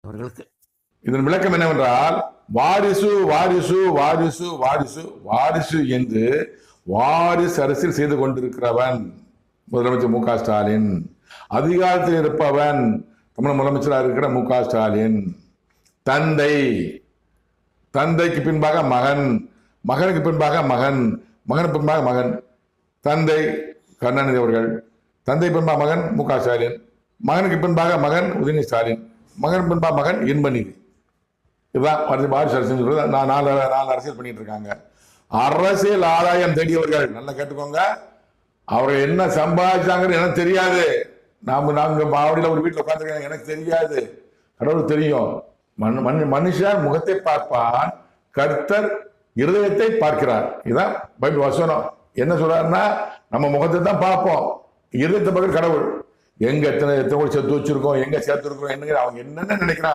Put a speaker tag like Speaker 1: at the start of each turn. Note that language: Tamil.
Speaker 1: அவர்களுக்கு
Speaker 2: இதன் விளக்கம் என்னவென்றால், வாரிசு வாரிசு வாரிசு வாரிசு வாரிசு என்று வாரிசு அரசியல் செய்து கொண்டிருக்கிறவன் முதலமைச்சர் மு க ஸ்டாலின். அதிகாரத்தில் இருப்பவன் தமிழ் முதலமைச்சராக இருக்கிற மு க ஸ்டாலின். தந்தை, தந்தைக்கு பின்பாக மகன், மகனுக்கு பின்பாக மகன், மகனுக்கு பின்பாக மகன். தந்தை கருணாநிதி அவர்கள், தந்தை பின்பாக மகன் மு க ஸ்டாலின், மகனுக்கு பின்பாக மகன் உதயநிதி ஸ்டாலின், மகன் பின்பாக மகன் இன்பநிதி. இதுதான் வாரிசு அரசியல் சொல்றது. நாலு அரசியல் பண்ணிட்டு இருக்காங்க. அரசியல் ஆதாயம் தேடியவர்கள் நல்லா கேட்டுக்கோங்க. அவர்கள் என்ன சம்பாதிச்சாங்கன்னு எனக்கு தெரியாது. நாங்க மாவடியில் ஒரு வீட்டில் உட்காந்துருக்காங்க, எனக்கு தெரியாது. கடவுள் தெரியும். மனுஷன் முகத்தை பார்ப்பான், கர்த்தர் இருதயத்தை பார்க்கிறார். இதுதான் பைபிள் வசனம். என்ன சொல்றாருன்னா, நம்ம முகத்தை தான் பார்ப்போம், இருதயத்தை பார்க்கிற கடவுள். எங்க எத்தனை கோடி சேர்த்து வச்சிருக்கோம், எங்க சேர்த்து இருக்கோம், என்னங்க அவங்க என்னென்ன நினைக்கிறாங்க.